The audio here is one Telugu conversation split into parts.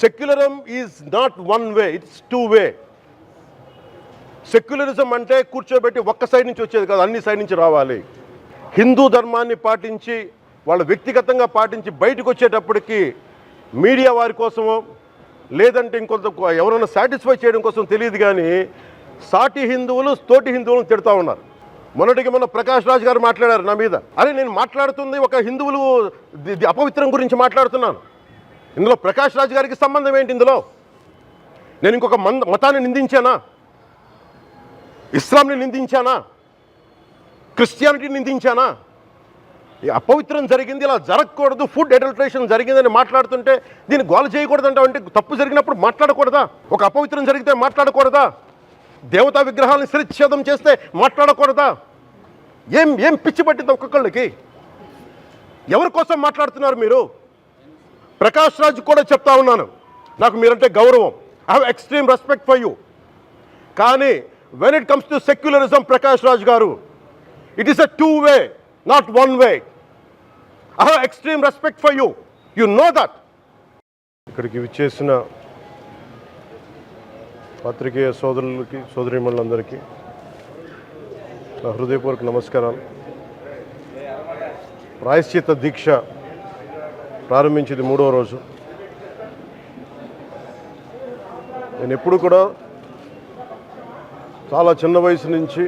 Secularism is not one way, it's two way. Secularism అంటే కూర్చోబెట్టి ఒక్క సైడ్ నుంచి వచ్చేది కాదు, అన్ని సైడ్ నుంచి రావాలి. హిందూ ధర్మాన్ని పాటించి వాళ్ళు వ్యక్తిగతంగా పాటించి బయటకు వచ్చేటప్పటికి మీడియా వారి కోసమో లేదంటే ఇంకొంత ఎవరైనా సాటిస్ఫై చేయడం కోసం తెలియదు, కానీ సాటి హిందువులు తోటి హిందువులను తిడతా ఉన్నారు. మొన్న ప్రకాష్ రాజ్ గారు మాట్లాడారు నా మీద. అరే నేను మాట్లాడుతుంది ఒక హిందువులు అపవిత్రం గురించి మాట్లాడుతున్నాను. ఇందులో ప్రకాష్ రాజ్ గారికి సంబంధం ఏంటి? ఇందులో నేను ఇంకొక మతాన్ని నిందించానా? ఇస్లాంని నిందించానా? క్రిస్టియానిటీని నిందించానా? ఈ అపవిత్రం జరిగింది, ఇలా జరగకూడదు, ఫుడ్ అడల్ట్రేషన్ జరిగిందని మాట్లాడుతుంటే దీన్ని గోల చేయకూడదంటే, అంటే తప్పు జరిగినప్పుడు మాట్లాడకూడదా? ఒక అపవిత్రం జరిగితే మాట్లాడకూడదా? దేవతా విగ్రహాలను శిరచ్ఛేదం చేస్తే మాట్లాడకూడదా? ఏం పిచ్చి పట్టింది ఒక్కొక్కళ్ళకి? ఎవరి కోసం మాట్లాడుతున్నారు మీరు? ప్రకాష్ రాజ్ కూడా చెప్తా ఉన్నాను, నాకు మీరంటే గౌరవం, I have extreme respect for you. కానీ when it comes to secularism, Prakash Raj garu, it is a two way, not one way. I have extreme respect for you, you know that. ఇక్కడికి విచ్చేసిన పాత్రికేయ సోదరులకి సోదరీమణులందరికీ నా హృదయపూర్వక నమస్కారాలు. ప్రాయశ్చిత్త దీక్ష ప్రారంభించింది 3వ రోజు. నేను ఎప్పుడు కూడా చాలా చిన్న వయసు నుంచి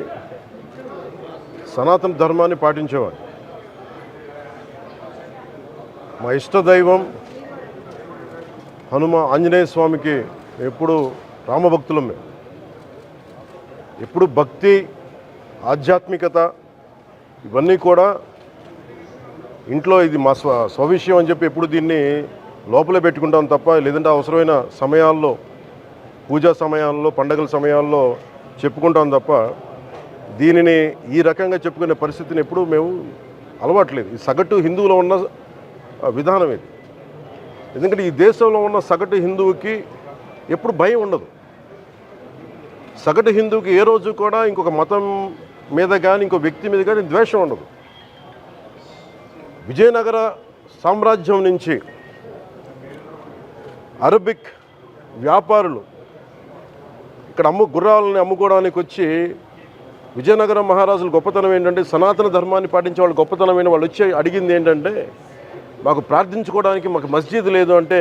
సనాతన ధర్మాన్ని పాటించేవాడిని. మా ఇష్టదైవం ఆంజనేయ స్వామికి ఎప్పుడు రామభక్తులం. మేము ఎప్పుడు భక్తి, ఆధ్యాత్మికత ఇవన్నీ కూడా ఇంట్లో ఇది మా స్వవిషయం అని చెప్పి ఎప్పుడు దీన్ని లోపలే పెట్టుకుంటాం తప్ప, లేదంటే అవసరమైన సమయాల్లో, పూజా సమయాల్లో, పండగల సమయాల్లో చెప్పుకుంటాం తప్ప దీనిని ఈ రకంగా చెప్పుకునే పరిస్థితిని ఎప్పుడు మేము అలవాట్లేదు. ఈ సగటు హిందువులో ఉన్న విధానం ఇది. ఎందుకంటే ఈ దేశంలో ఉన్న సగటు హిందువుకి ఎప్పుడు భయం ఉండదు. సగటు హిందువుకి ఏ రోజు కూడా ఇంకొక మతం మీద కానీ ఇంకో వ్యక్తి మీద కానీ ద్వేషం ఉండదు. విజయనగర సామ్రాజ్యం నుంచి అరబిక్ వ్యాపారులు ఇక్కడ గుర్రాలని అమ్ముకోవడానికి వచ్చి, విజయనగరం మహారాజుల గొప్పతనం ఏంటంటే, సనాతన ధర్మాన్ని పాటించే వాళ్ళు గొప్పతనమైన వాళ్ళు వచ్చి అడిగింది ఏంటంటే, మాకు ప్రార్థించుకోవడానికి మాకు మస్జిద్ లేదు అంటే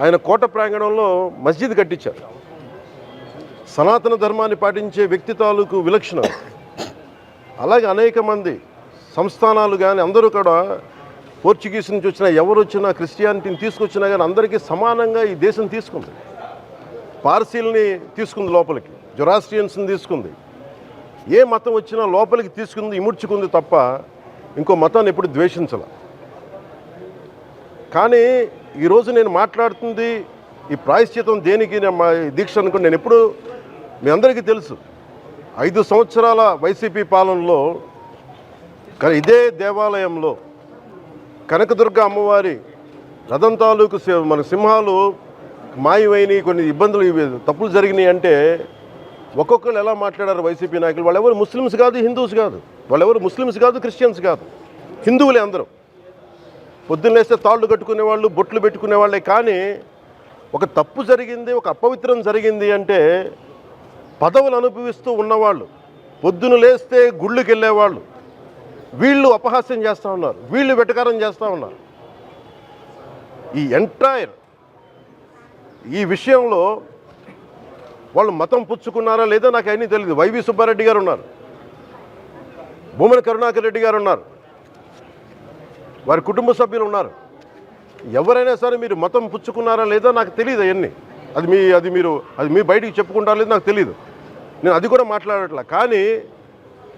ఆయన కోట ప్రాంగణంలో మస్జిద్ కట్టించారు. సనాతన ధర్మాన్ని పాటించే వ్యక్తి తాలూకు విలక్షణం. అలాగే అనేక మంది సంస్థానాలు కానీ అందరూ కూడా పోర్చుగీస్ నుంచి వచ్చినా, ఎవరు వచ్చినా, క్రిస్టియానిటీని తీసుకొచ్చినా కానీ అందరికీ సమానంగా ఈ దేశం తీసుకుంది. పార్సీల్ని తీసుకుంది లోపలికి, జొరాస్ట్రియన్స్ని తీసుకుంది. ఏ మతం వచ్చినా లోపలికి తీసుకుంది, ఇముడ్చుకుంది తప్ప ఇంకో మతాన్ని ఎప్పుడు ద్వేషించాల. కానీ ఈరోజు నేను మాట్లాడుతుంది ఈ ప్రాయశ్చితం దేనికి, మా దీక్ష అనుకుని నేను ఎప్పుడు మీ అందరికీ తెలుసు, 5 సంవత్సరాల వైసీపీ పాలనలో ఇదే దేవాలయంలో కనకదుర్గ అమ్మవారి రథం తాలూకు మన సింహాలు మాయమైనవి, కొన్ని ఇబ్బందులు, తప్పులు జరిగినాయి అంటే ఒక్కొక్కరు ఎలా మాట్లాడారు వైసీపీ నాయకులు? వాళ్ళెవరు ముస్లిమ్స్ కాదు, హిందూస్ కాదు, వాళ్ళెవరు ముస్లిమ్స్ కాదు, క్రిస్టియన్స్ కాదు, హిందువులే అందరూ. పొద్దున్నేస్తే తాళ్ళు కట్టుకునే వాళ్ళు, బొట్లు పెట్టుకునే వాళ్ళే. కానీ ఒక తప్పు జరిగింది, ఒక అపవిత్రం జరిగింది అంటే పదవులు అనుభవిస్తూ ఉన్నవాళ్ళు, పొద్దున లేస్తే గుళ్ళకి వెళ్ళేవాళ్ళు, వీళ్ళు అపహాస్యం చేస్తూ ఉన్నారు, వీళ్ళు వెటకారం చేస్తూ ఉన్నారు. ఈ ఎంటైర్ ఈ విషయంలో వాళ్ళు మతం పుచ్చుకున్నారా లేదా నాకు అన్నీ తెలియదు. వైవి సుబ్బారెడ్డి గారు ఉన్నారు, భూమన కరుణాకర్ రెడ్డి గారు ఉన్నారు, వారి కుటుంబ సభ్యులు ఉన్నారు. ఎవరైనా సరే మీరు మతం పుచ్చుకున్నారా లేదా నాకు తెలియదు. అవన్నీ అది మీరు బయటికి చెప్పుకుంటారా లేదు నాకు తెలియదు. నేను అది కూడా మాట్లాడట్లా. కానీ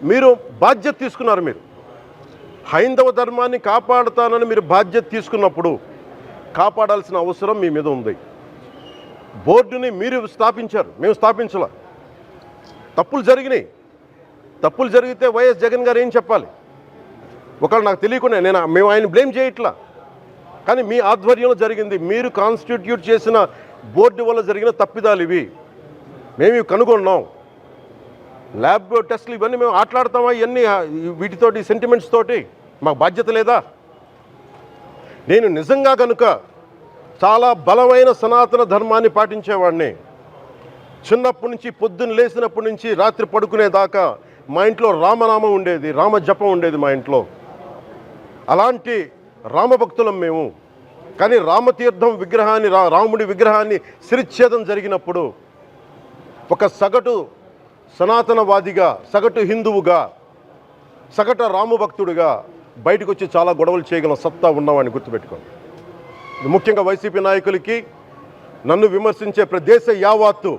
మీరు బాధ్యత తీసుకున్నారు. మీరు హైందవ ధర్మాన్ని కాపాడుతానని మీరు బాధ్యత తీసుకున్నప్పుడు కాపాడాల్సిన అవసరం మీ మీద ఉంది. బోర్డుని మీరు స్థాపించారు, మేము స్థాపించాల. తప్పులు జరిగినాయి. తప్పులు జరిగితే వైఎస్ జగన్ గారు ఏం చెప్పాలి? ఒకవేళ నాకు తెలియకుండా మేము ఆయన బ్లేమ్ చేయట్లా, కానీ మీ ఆధ్వర్యంలో జరిగింది, మీరు కాన్స్టిట్యూట్ చేసిన బోర్డు వల్ల జరిగిన తప్పిదాలు ఇవి, మేము ఇవి కనుగొన్నాం. ల్యాబ్ టెస్టులు ఇవన్నీ మేము ఆటలాడతామా? ఇవన్నీ వీటితోటి సెంటిమెంట్స్ తోటి మాకు బాధ్యత లేదా? నేను నిజంగా కనుక చాలా బలమైన సనాతన ధర్మాన్ని పాటించేవాడిని. చిన్నప్పటి నుంచి పొద్దున్న లేచినప్పటి నుంచి రాత్రి పడుకునేదాకా మా ఇంట్లో రామనామం ఉండేది, రామ జపం ఉండేది మా ఇంట్లో. అలాంటి రామభక్తులం మేము. కానీ రామతీర్థం విగ్రహాన్ని, రాముడి విగ్రహాన్ని శిరచ్ఛేదం జరిగినప్పుడు ఒక సగటు సనాతనవాదిగా, సగటు హిందువుగా, సగటు రామభక్తుడిగా బయటకు వచ్చి చాలా గొడవలు చేయగల సత్తా ఉన్నవాడిని గుర్తుపెట్టుకోండి. ముఖ్యంగా వైసీపీ నాయకులకి, నన్ను విమర్శించే దేశ యావత్తు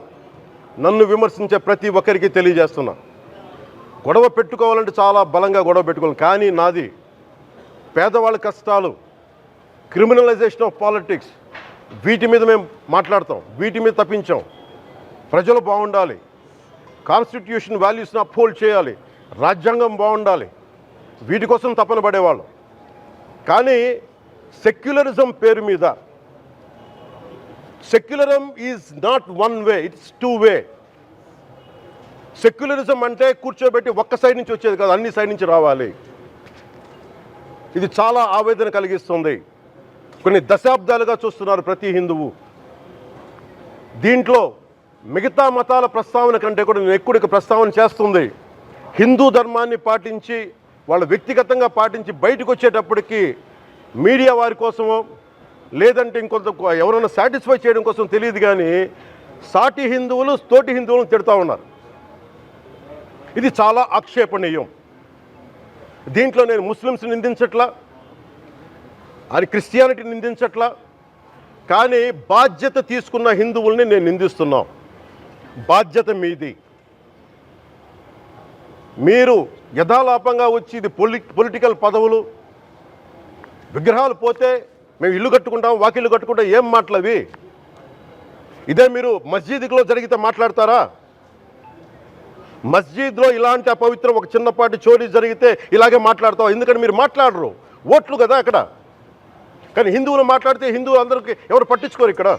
నన్ను విమర్శించే ప్రతి ఒక్కరికి తెలియజేస్తున్నా, గొడవ పెట్టుకోవాలంటే చాలా బలంగా గొడవ పెట్టుకోవాలి. కానీ నాది పేదవాళ్ళ కష్టాలు, క్రిమినలైజేషన్ ఆఫ్ పాలిటిక్స్, వీటి మీద మేము మాట్లాడతాం, వీటి మీద తప్పించాం. ప్రజలు బాగుండాలి, కాన్స్టిట్యూషన్ వాల్యూస్ని అప్హోల్డ్ చేయాలి, రాజ్యాంగం బాగుండాలి, వీటి కోసం తపన పడేవాళ్ళు. కానీ సెక్యులరిజం పేరు మీద, secularism is not one way, it's two way. Secularism అంటే కూర్చోబెట్టి ఒక్క సైడ్ నుంచి వచ్చేది కాదు, అన్ని సైడ్ నుంచి రావాలి. ఇది చాలా ఆవేదన కలిగిస్తుంది. కొన్ని దశాబ్దాలుగా చూస్తున్నారు ప్రతి హిందువు. దీంట్లో మిగతా మతాల ప్రస్తావన కంటే కూడా నేను ఎక్కువ ప్రస్తావన చేస్తుంది హిందూ ధర్మాన్ని పాటించి, వాళ్ళు వ్యక్తిగతంగా పాటించి బయటకు వచ్చేటప్పటికి మీడియా వారి కోసమో లేదంటే ఇంకొంత ఎవరైనా సాటిస్ఫై చేయడం కోసం తెలియదు, కానీ సాటి హిందువులు తోటి హిందువులను తిడతా ఉన్నారు. ఇది చాలా ఆక్షేపణీయం. దీంట్లో నేను ముస్లిమ్స్ నిందించట్లా, అది క్రిస్టియానిటీ నిందించట్లా, కానీ బాధ్యత తీసుకున్న హిందువుల్ని నేను నిందిస్తున్నాం. బాధ్యత మీది. మీరు యథాలాపంగా వచ్చి ఇది పొలిటికల్ పదవులు, విగ్రహాలు పోతే మేము ఇల్లు కట్టుకుంటాం, వాకిళ్ళు కట్టుకుంటాం, ఏం మాటలవి? ఇదే మీరు మస్జిద్లో జరిగితే మాట్లాడతారా? మస్జిద్లో ఇలాంటి అపవిత్రం ఒక చిన్నపాటి చోరీ జరిగితే ఇలాగే మాట్లాడతాం. ఎందుకంటే మీరు మాట్లాడరు, ఓట్లు కదా అక్కడ. కానీ హిందువులు మాట్లాడితే హిందువులు అందరికీ ఎవరు పట్టించుకోరు. ఇక్కడ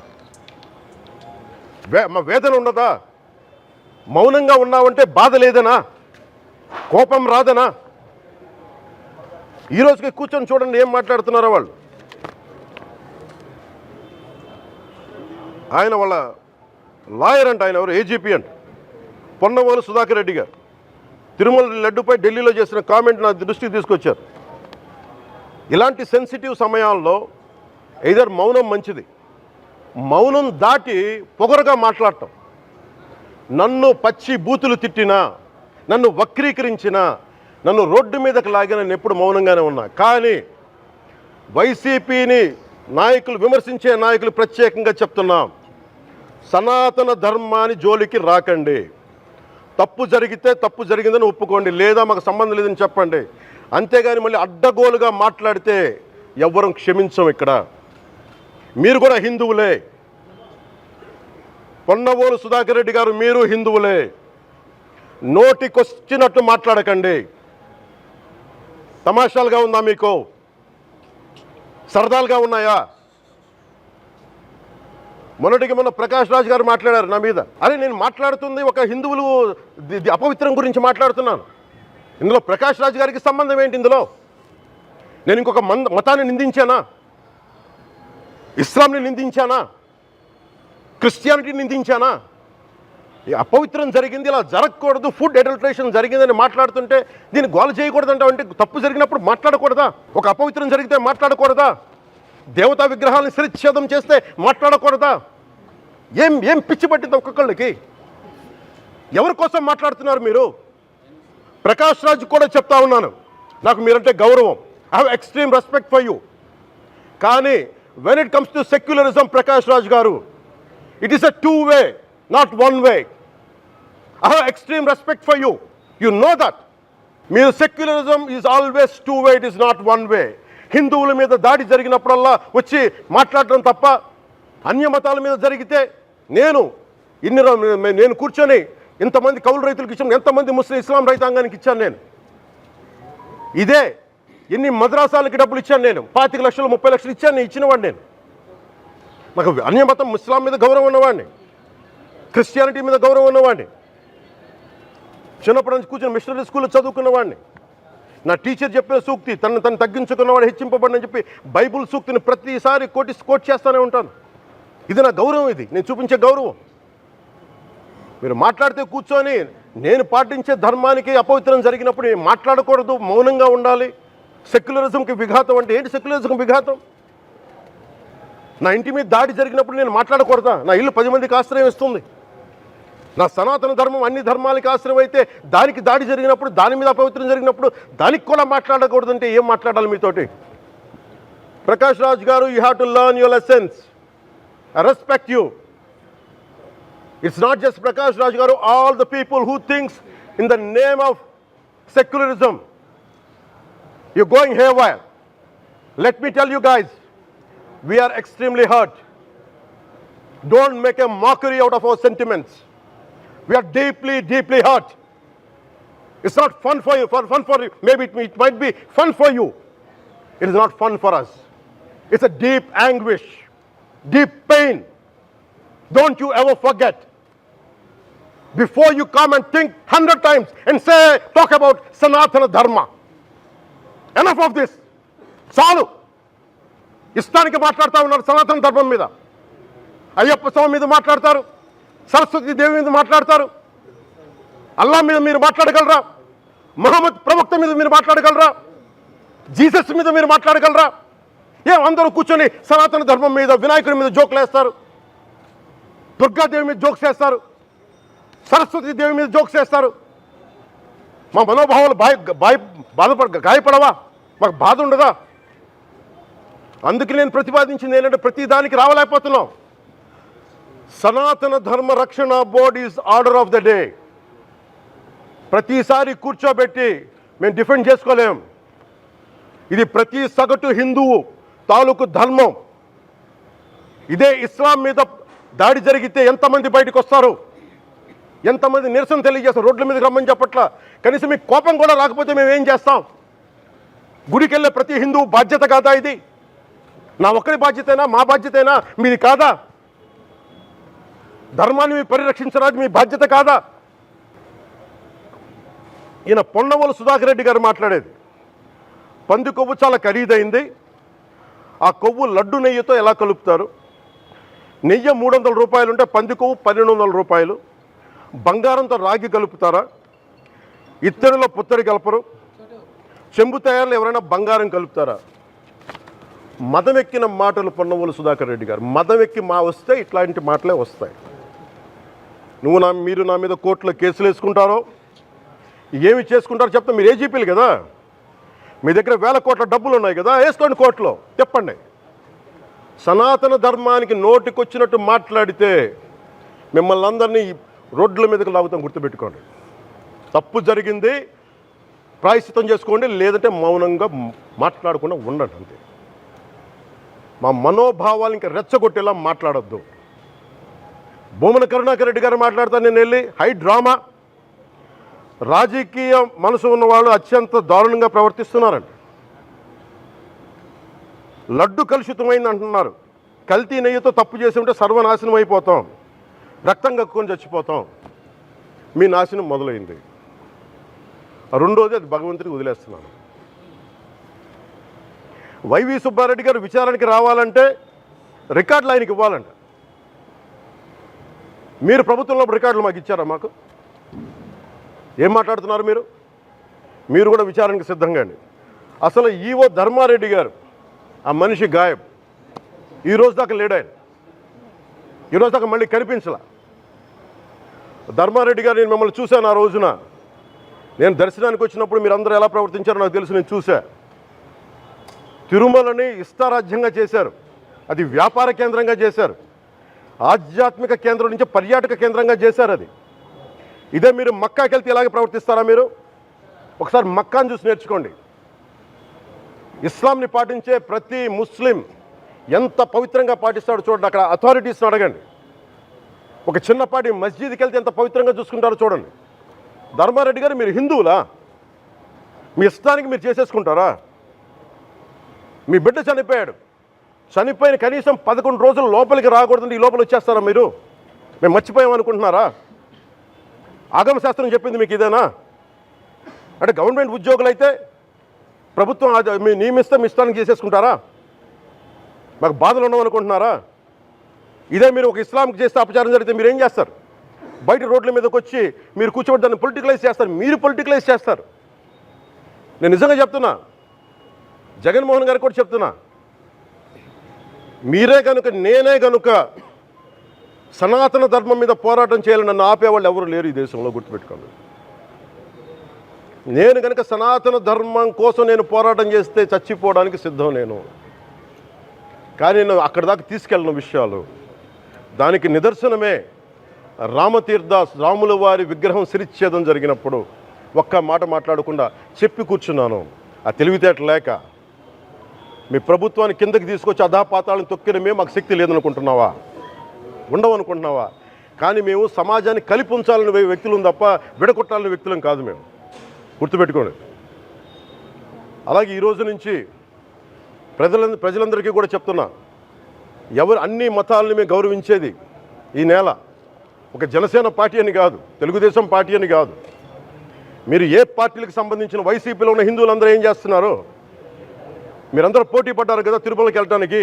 మా వేదన ఉన్నదా? మౌనంగా ఉన్నామంటే బాధ లేదనా? కోపం రాదనా? ఈరోజుకి కూర్చొని చూడండి ఏం మాట్లాడుతున్నారో వాళ్ళు. ఆయన వాళ్ళ లాయర్ అంట, ఆయన ఎవరు, ఏజీపీ అంట, పొన్నవోలు సుధాకర్ రెడ్డి గారు తిరుమల లడ్డుపై ఢిల్లీలో చేసిన కామెంట్ నా దృష్టికి తీసుకొచ్చారు. ఇలాంటి సెన్సిటివ్ సమయాల్లో ఎయిదర్ మౌనం మంచిది, మౌనం దాటి పొగరుగా మాట్లాడటం, నన్ను పచ్చి బూతులు తిట్టినా, నన్ను వక్రీకరించినా, నన్ను రోడ్డు మీదకి లాగిన నేను ఎప్పుడు మౌనంగానే ఉన్నా. కానీ వైసీపీని నాయకులు, విమర్శించే నాయకులు ప్రత్యేకంగా చెప్తున్నాం, సనాతన ధర్మాన్ని జోలికి రాకండి. తప్పు జరిగితే తప్పు జరిగిందని ఒప్పుకోండి, లేదా మాకు సంబంధం లేదని చెప్పండి. అంతేగాని మళ్ళీ అడ్డగోలుగా మాట్లాడితే ఎవ్వరం క్షమించం. ఇక్కడ మీరు కూడా హిందువులే. పొన్నవోలు సుధాకర్ రెడ్డి గారు, మీరు హిందువులే. నోటికొచ్చినట్టు మాట్లాడకండి. తమాషాలుగా ఉందా మీకు? సరదాలుగా ఉన్నాయా? మొన్నటికి మొన్న ప్రకాష్ రాజ్ గారు మాట్లాడారు నా మీద. అరే నేను మాట్లాడుతుంది ఒక హిందువులు అపవిత్రం గురించి మాట్లాడుతున్నాను. ఇందులో ప్రకాష్ రాజ్ గారికి సంబంధం ఏంటి? ఇందులో నేను ఇంకొక మతాన్ని నిందించానా? ఇస్లాంని నిందించానా? క్రిస్టియానిటీని నిందించానా? అపవిత్రం జరిగింది, ఇలా జరగకూడదు, ఫుడ్ అడల్టరేషన్ జరిగిందని మాట్లాడుతుంటే దీన్ని గోల చేయకూడదంట. అంటే తప్పు జరిగినప్పుడు మాట్లాడకూడదా? ఒక అపవిత్రం జరిగితే మాట్లాడకూడదా? దేవతా విగ్రహాలను శిరచ్ఛేదం చేస్తే మాట్లాడకూడదా? ఏం పిచ్చి పట్టింది ఒక్కొక్కళ్ళకి? ఎవరి కోసం మాట్లాడుతున్నారు మీరు? ప్రకాష్ రాజ్ కూడా చెప్తా ఉన్నాను, నాకు మీరంటే గౌరవం, I have extreme respect for you. కానీ when it comes to secularism, Prakash Raj garu, it is a two way, not one way. I have extreme respect for you, you know that. మీరు secularism is always two way, it is not one way. హిందువుల మీద దాడి జరిగినప్పుడల్లా వచ్చి మాట్లాడడం తప్ప, అన్య మతాల మీద జరిగితే నేను కూర్చొని ఇంతమంది కౌలు రైతులకు ఇచ్చాను, ఎంతమంది ముస్లిం ఇస్లాం రైతాంగానికి ఇచ్చాను నేను. ఇదే ఎన్ని మద్రాసాలకి డబ్బులు ఇచ్చాను నేను, 25 లక్షలు 30 లక్షలు ఇచ్చాను, నేను ఇచ్చినవాడిని. నేను నాకు అన్య మతం ఇస్లాం మీద గౌరవం ఉన్నవాడిని, క్రిస్టియానిటీ మీద గౌరవం ఉన్నవాడిని, చిన్నప్పటి నుంచి కూర్చొని మిషనరీ స్కూల్లో చదువుకున్నవాడిని. నా టీచర్ చెప్పిన సూక్తి, తను తగ్గించుకున్నవాడు హెచ్చింపబడినని చెప్పి బైబుల్ సూక్తిని ప్రతిసారి కోట్ చేస్తూనే ఉంటాను. ఇది నా గౌరవం, ఇది నేను చూపించే గౌరవం. మీరు మాట్లాడితే కూర్చొని నేను పాటించే ధర్మానికి అపవిత్రం జరిగినప్పుడు మాట్లాడకూడదు, మౌనంగా ఉండాలి. సెక్యులరిజంకి విఘాతం అంటే ఏంటి? సెక్యులరిజంకి విఘాతం నా ఇంటి మీద దాడి జరిగినప్పుడు నేను మాట్లాడకూడదా? నా ఇల్లు 10 మందికి ఆశ్రయం ఇస్తుంది. నా సనాతన ధర్మం అన్ని ధర్మాలకి ఆశ్రయం అయితే దానికి దాడి జరిగినప్పుడు, దాని మీద అపవిత్రం జరిగినప్పుడు దానికి కూడా మాట్లాడకూడదంటే ఏం మాట్లాడాలి మీతోటి? ప్రకాష్ రాజ్ గారు, you have to learn your lessons. I respect you. It's not just Prakash Raj Garu, all the people who thinks in the name of secularism, you're going haywire. Let me tell you guys, we are extremely hurt. Don't make a mockery out of our sentiments. We are deeply, deeply hurt. It's not fun for you, for you. Maybe it might be fun for you. It is not fun for us. It's a deep anguish, deep pain. Don't you ever forget. Before you come and think 100 times and talk about Sanatana Dharma. Enough of this. చాలు. ఇష్టానికి మాట్లాడుతూ ఉన్నారు సనాతన ధర్మం మీద. అయ్యప్ప స్వామి మీద మాట్లాడతారు, సరస్వతి దేవి మీద మాట్లాడతారు. అల్లా మీద మీరు మాట్లాడగలరా? మహమ్మద్ ప్రవక్త మీద మీరు మాట్లాడగలరా? జీసస్ మీద మీరు మాట్లాడగలరా? అందరూ కూర్చొని సనాతన ధర్మం మీద, వినాయకుడి మీద జోకులు వేస్తారు, దుర్గాదేవి మీద జోక్స్ వేస్తారు, సరస్వతి దేవి మీద జోక్స్ వేస్తారు. మా మనోభావాలు గాయపడవా? మాకు బాధ ఉండదా? అందుకే నేను ప్రతిపాదించింది ఏంటంటే ప్రతి దానికి రావలేకపోతున్నాం. సనాతన ధర్మ రక్షణ board is order of the day. ప్రతిసారి కూర్చోబెట్టి మేము డిఫెండ్ చేసుకోలేం. ఇది ప్రతి సగటు హిందువు తాలూకు ధర్మం. ఇదే ఇస్లాం మీద దాడి జరిగితే ఎంతమంది బయటకు వస్తారు? ఎంతమంది నిరసన తెలియజేస్తారు? రోడ్ల మీదకి రమ్మని చెప్పట్ల. కనీసం మీకు కోపం కూడా రాకపోతే మేము ఏం చేస్తాం? గుడికి వెళ్ళే ప్రతి హిందువు బాధ్యత కాదా ఇది? నా ఒక్కరి బాధ్యతైనా, మా బాధ్యతైనా, మీది కాదా? ధర్మాన్ని పరిరక్షించడానికి మీ బాధ్యత కాదా? ఈయన పొన్నవోలు సుధాకర్ రెడ్డి గారు మాట్లాడేది, పంది కొవ్వు చాలా ఖరీదైంది, ఆ కొవ్వు లడ్డు నెయ్యితో ఎలా కలుపుతారు? నెయ్యి 300 రూపాయలు ఉంటే పంది కొవ్వు 1200 రూపాయలు. బంగారంతో రాగి కలుపుతారా? ఇత్తడిలో పుత్తడి కలపరు. చెంబు తయారులో ఎవరైనా బంగారం కలుపుతారా? మదమెక్కిన మాటలు పొన్నవోలు సుధాకర్ రెడ్డి గారు. మదమెక్కి వస్తే ఇట్లాంటి మాటలే వస్తాయి. మీరు నా మీద కోర్టులో కేసులు వేసుకుంటారో ఏమి చేసుకుంటారో చెప్తా. మీరు ఏజీపీలు కదా, మీ దగ్గర వేల కోట్ల డబ్బులు ఉన్నాయి కదా, వేసుకోండి కోర్టులో, చెప్పండి. సనాతన ధర్మానికి నోటికొచ్చినట్టు మాట్లాడితే మిమ్మల్ని అందరినీ రోడ్ల మీదకి లాగుతాం, గుర్తుపెట్టుకోండి. తప్పు జరిగింది, ప్రాయశ్చిత్తం చేసుకోండి, లేదంటే మౌనంగా మాట్లాడకుండా ఉండండి, అంతే. మా మనోభావాలు ఇంకా రెచ్చగొట్టేలా మాట్లాడొద్దు. భూమన కరుణాకర్ రెడ్డి గారు మాట్లాడతాను నేను వెళ్ళి హై డ్రామా. రాజకీయ మనసు ఉన్న వాళ్ళు అత్యంత దారుణంగా ప్రవర్తిస్తున్నారండి. లడ్డు కలుషితమైంది అంటున్నారు. కల్తీ నెయ్యితో తప్పు చేసి ఉంటే సర్వనాశనం అయిపోతాం, రక్తం కక్కుని చచ్చిపోతాం. మీ నాశనం మొదలైంది. రెండోది, అది భగవంతుడికి వదిలేస్తున్నాను. వైవి సుబ్బారెడ్డి గారు విచారణకి రావాలంటే రికార్డులు ఆయనకి ఇవ్వాలంట. మీరు ప్రభుత్వంలో రికార్డులు మాకు ఇచ్చారా? మాకు ఏం మాట్లాడుతున్నారు మీరు? మీరు కూడా విచారణకి సిద్ధంగా అండి. అసలు ఈవో ధర్మారెడ్డి గారు, ఆ మనిషి గాయబ్. ఈరోజు దాకా లేడు ఆయన. ఈరోజు దాకా మళ్ళీ కనిపించలా. ధర్మారెడ్డి గారు, నేను మిమ్మల్ని చూశాను ఆ రోజున. నేను దర్శనానికి వచ్చినప్పుడు మీరు అందరూ ఎలా ప్రవర్తించారో నాకు తెలుసు, నేను చూశా. తిరుమలని ఇష్టారాజ్యంగా చేశారు, అది వ్యాపార కేంద్రంగా చేశారు, ఆధ్యాత్మిక కేంద్రం నుంచి పర్యాటక కేంద్రంగా చేశారు అది. ఇదే మీరు మక్కాకి వెళ్తే ఇలాగే ప్రవర్తిస్తారా మీరు? ఒకసారి మక్కాను చూసి నేర్చుకోండి. ఇస్లాంని పాటించే ప్రతి ముస్లిం ఎంత పవిత్రంగా పాటిస్తాడో చూడండి. అక్కడ అథారిటీస్ని అడగండి. ఒక చిన్నపాటి మస్జిద్కి వెళ్తే ఎంత పవిత్రంగా చూసుకుంటారో చూడండి. ధర్మారెడ్డి గారు, మీరు హిందువులా? మీ ఇష్టానికి మీరు చేసేసుకుంటారా? మీ బిడ్డ చనిపోయాడు, చనిపోయిన కనీసం 11 రోజులు లోపలికి రాకూడదండి, ఈ లోపల వచ్చేస్తారా మీరు? మేము మర్చిపోయామనుకుంటున్నారా? ఆగమ శాస్త్రం చెప్పింది మీకు ఇదేనా? అంటే గవర్నమెంట్ ఉద్యోగులు అయితే ప్రభుత్వం మీ నియమిస్తే మీ ఇష్టానికి చేసేసుకుంటారా? మాకు బాధలు ఉండవనుకుంటున్నారా? ఇదే మీరు ఒక ఇస్లాంకి చేస్తే అపచారం జరిగితే మీరు ఏం చేస్తారు? బయట రోడ్ల మీదకి వచ్చి మీరు కూర్చోబెట్టి దాన్ని పొలిటికలైజ్ చేస్తారు. మీరు పొలిటికలైజ్ చేస్తారు. నేను నిజంగా చెప్తున్నా, జగన్మోహన్ గారికి కూడా చెప్తున్నా, మీరే కనుక నేనే కనుక సనాతన ధర్మం మీద పోరాటం చేయాలని నన్ను ఆపేవాళ్ళు ఎవరు లేరు ఈ దేశంలో, గుర్తుపెట్టుకోండి. నేను కనుక సనాతన ధర్మం కోసం నేను పోరాటం చేస్తే చచ్చిపోవడానికి సిద్ధం నేను. కానీ నేను అక్కడి దాకా తీసుకెళ్ళిన విషయాలు, దానికి నిదర్శనమే రాముల వారి విగ్రహం శిరిచ్ఛేదం జరిగినప్పుడు ఒక్క మాట మాట్లాడకుండా చెప్పి కూర్చున్నాను. ఆ తెలివితేట లేక మీ ప్రభుత్వాన్ని కిందకి తీసుకొచ్చి అధాపాతాలను తొక్కిన మేము మాకు శక్తి లేదనుకుంటున్నావా? ఉండవనుకుంటున్నావా? కానీ మేము సమాజాన్ని కలిపి ఉంచాలని వ్యక్తులం తప్ప విడగొట్టాలని వ్యక్తులం కాదు. మేము గుర్తుపెట్టుకోండి. అలాగే ఈరోజు నుంచి ప్రజలందరికీ కూడా చెప్తున్నా, ఎవరు అన్ని మతాలని మేము గౌరవించేది ఈ నేల. ఒక జనసేన పార్టీ అని కాదు, తెలుగుదేశం పార్టీ అని కాదు. మీరు ఏ పార్టీలకు సంబంధించిన వైసీపీలో ఉన్న హిందువులందరూ ఏం చేస్తున్నారు? మీరందరూ పోటీ పడ్డారు కదా తిరుమలకి వెళ్ళటానికి.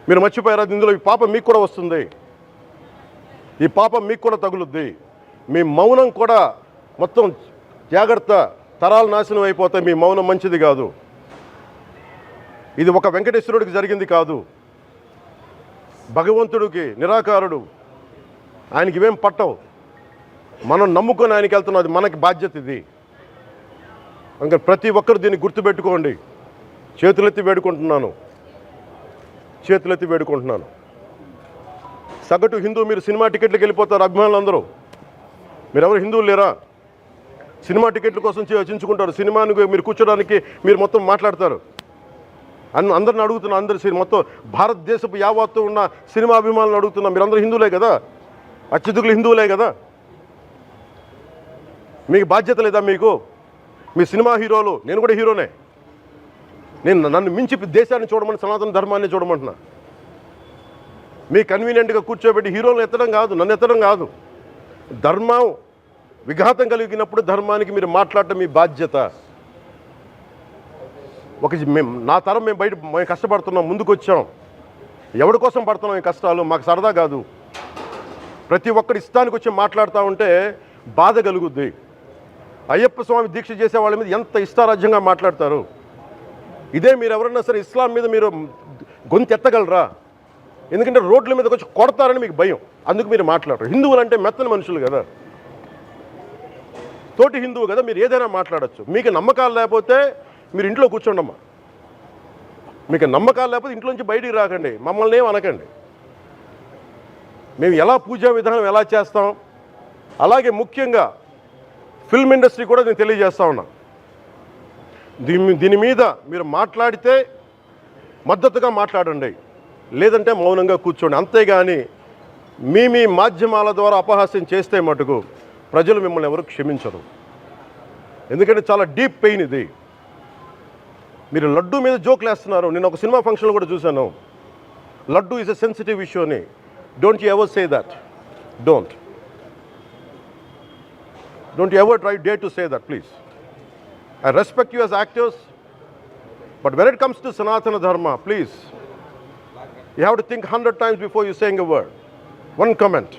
మీరు మర్చిపోయారు, ఇందులో ఈ పాపం మీకు కూడా వస్తుంది, ఈ పాపం మీకు కూడా తగులుద్ది. మీ మౌనం కూడా మొత్తం జాగ్రత్త, తరాలు నాశనం అయిపోతాయి. మీ మౌనం మంచిది కాదు. ఇది ఒక వెంకటేశ్వరుడికి జరిగింది కాదు. భగవంతుడికి నిరాకారుడు, ఆయనకి ఇవేం పట్టవు. మనం నమ్ముకొని ఆయనకి వెళ్తున్నాం, అది మనకి బాధ్యత. ఇది ఇంకా ప్రతి ఒక్కరు దీన్ని గుర్తుపెట్టుకోండి. చేతులెత్తి వేడుకుంటున్నాను. సగటు హిందూ మీరు సినిమా టికెట్లకు వెళ్ళిపోతారు. అభిమానులు అందరూ మీరెవరు హిందువులు లేరా? సినిమా టికెట్ల కోసం చించుకుంటారు. సినిమాని మీరు కూర్చోడానికి మీరు మొత్తం మాట్లాడతారు. అందరిని అడుగుతున్నా, మొత్తం భారతదేశపు యావత్తు ఉన్న సినిమా అభిమానులను అడుగుతున్నా, మీరందరూ హిందువులే కదా? అత్యధికులు హిందువులే కదా? మీకు బాధ్యత లేదా? మీకు మీ సినిమా హీరోలు, నేను కూడా హీరోనే. నన్ను మించి దేశాన్ని చూడమని, సనాతన ధర్మాన్ని చూడమంటున్నా. మీ కన్వీనియంట్గా కూర్చోబెట్టి హీరోలను ఎత్తడం కాదు, నన్ను ఎత్తడం కాదు. ధర్మం విఘాతం కలిగినప్పుడు ధర్మానికి మీరు మాట్లాడటం మీ బాధ్యత. నా తరం మేము కష్టపడుతున్నాం, ముందుకు వచ్చాం. ఎవరి కోసం పడుతున్నాం ఈ కష్టాలు? మాకు సరదా కాదు. ప్రతి ఒక్కరి ఇష్టానికి వచ్చి మాట్లాడుతూ ఉంటే బాధ కలుగుద్ది. అయ్యప్ప స్వామి దీక్ష చేసే వాళ్ళ మీద ఎంత ఇష్టారాజ్యంగా మాట్లాడతారు. ఇదే మీరు ఎవరన్నా సరే ఇస్లాం మీద మీరు గొంతు ఎత్తగలరా? ఎందుకంటే రోడ్ల మీదకి వచ్చి కొడతారని మీకు భయం, అందుకు మీరు మాట్లాడరు. హిందువులు అంటే మెత్తని మనుషులు కదా, తోటి హిందువు కదా, మీరు ఏదైనా మాట్లాడచ్చు. మీకు నమ్మకాలు లేకపోతే మీరు ఇంట్లో కూర్చోండమ్మా. మీకు నమ్మకాలు లేకపోతే ఇంట్లోంచి బయటికి రాకండి, మమ్మల్ని ఏం అనకండి. మేము ఎలా పూజా విధానం ఎలా చేస్తాం, అలాగే ముఖ్యంగా ఫిల్మ్ ఇండస్ట్రీ కూడా నేను తెలియజేస్తా ఉన్నా. దీని మీద మీరు మాట్లాడితే మద్దతుగా మాట్లాడండి, లేదంటే మౌనంగా కూర్చోండి. అంతేగాని మీ మాధ్యమాల ద్వారా అపహాస్యం చేస్తే మటుకు ప్రజలు మిమ్మల్ని ఎవరు క్షమించరు. ఎందుకంటే చాలా డీప్ పెయిన్ ఇది. మీరు లడ్డు మీద జోక్లు వేస్తున్నారు. నేను ఒక సినిమా ఫంక్షన్లో కూడా చూశాను. Laddu is a sensitive issue అని. Don't you ever say that. Don't you ever dare to say that, please. I respect you as actors, but when it comes to Sanatana Dharma, please, you have to think 100 times before you saying a word. One comment.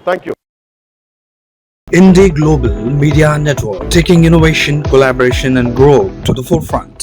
Thank you. Indie Global Media Network, taking innovation, collaboration and growth to the forefront.